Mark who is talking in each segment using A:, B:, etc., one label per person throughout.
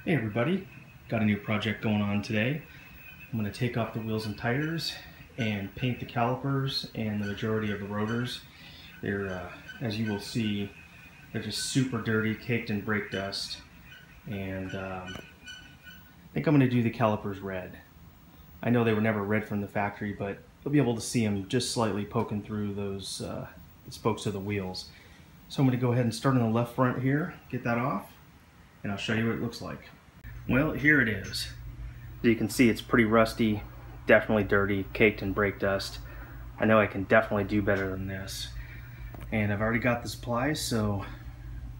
A: Hey everybody, got a new project going on today. I'm going to take off the wheels and tires and paint the calipers and the majority of the rotors. They're, as you will see, they're just super dirty, caked in brake dust. And I think I'm going to do the calipers red. I know they were never red from the factory, but you'll be able to see them just slightly poking through those the spokes of the wheels. So I'm going to go ahead and start on the left front here, get that off, and I'll show you what it looks like. Well, here it is. As you can see, it's pretty rusty, definitely dirty, caked in brake dust. I know I can definitely do better than this. And I've already got the supplies, so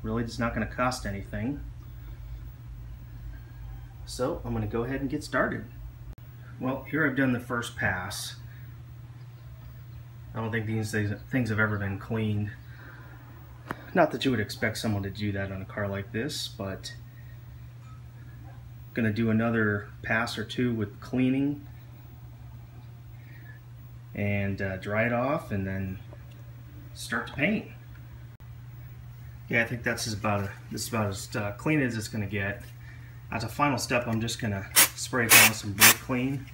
A: really it's not going to cost anything. So I'm going to go ahead and get started. Well, here I've done the first pass. I don't think these things have ever been cleaned. Not that you would expect someone to do that on a car like this, but I'm going to do another pass or two with cleaning and dry it off and then start to paint. Yeah, I think this is about as clean as it's going to get. As a final step, I'm just going to spray it down with some brake clean.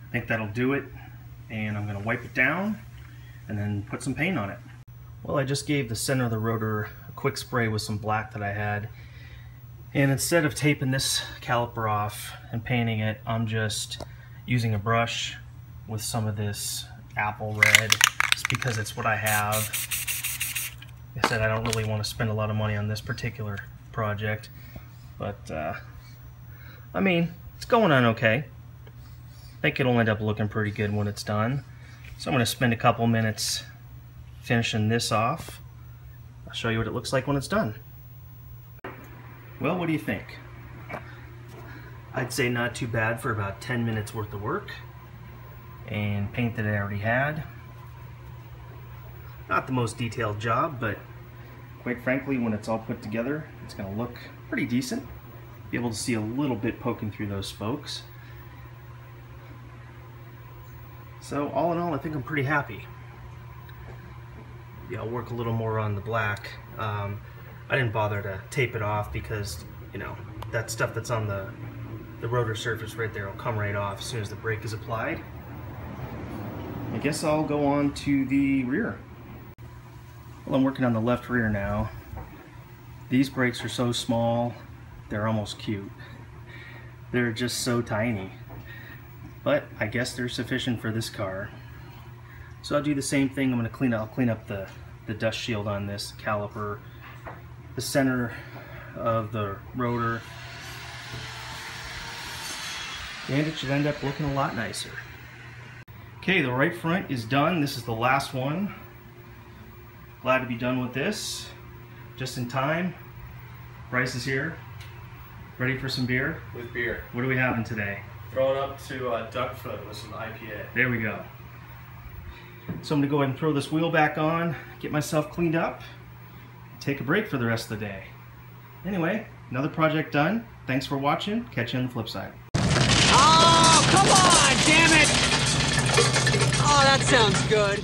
A: I think that'll do it, and I'm going to wipe it down and then put some paint on it. Well, I just gave the center of the rotor a quick spray with some black that I had, and instead of taping this caliper off and painting it, I'm just using a brush with some of this apple red just because it's what I have. Like I said, I don't really want to spend a lot of money on this particular project, but I mean, it's going on okay. I think it'll end up looking pretty good when it's done. So I'm going to spend a couple minutes finishing this off. I'll show you what it looks like when it's done. Well, what do you think? I'd say not too bad for about 10 minutes worth of work. And paint that I already had. Not the most detailed job, but quite frankly, when it's all put together, it's going to look pretty decent. Be able to see a little bit poking through those spokes. So all in all, I think I'm pretty happy. Yeah, I'll work a little more on the black. I didn't bother to tape it off because, you know, that stuff that's on the rotor surface right there will come right off as soon as the brake is applied. I guess I'll go on to the rear. Well, I'm working on the left rear now. These brakes are so small, they're almost cute. They're just so tiny. But I guess they're sufficient for this car. So I'll do the same thing. I'll clean up the dust shield on this caliper, the center of the rotor, and it should end up looking a lot nicer. Okay, the right front is done. This is the last one. Glad to be done with this. Just in time. Bryce is here. Ready for some beer?
B: With beer.
A: What are we having today?
B: Throwing up to duck foot with some IPA.
A: There we go. So I'm going to go ahead and throw this wheel back on, get myself cleaned up, take a break for the rest of the day. Anyway, another project done. Thanks for watching. Catch you on the flip side.
C: Oh, come on, damn it! Oh, that sounds good.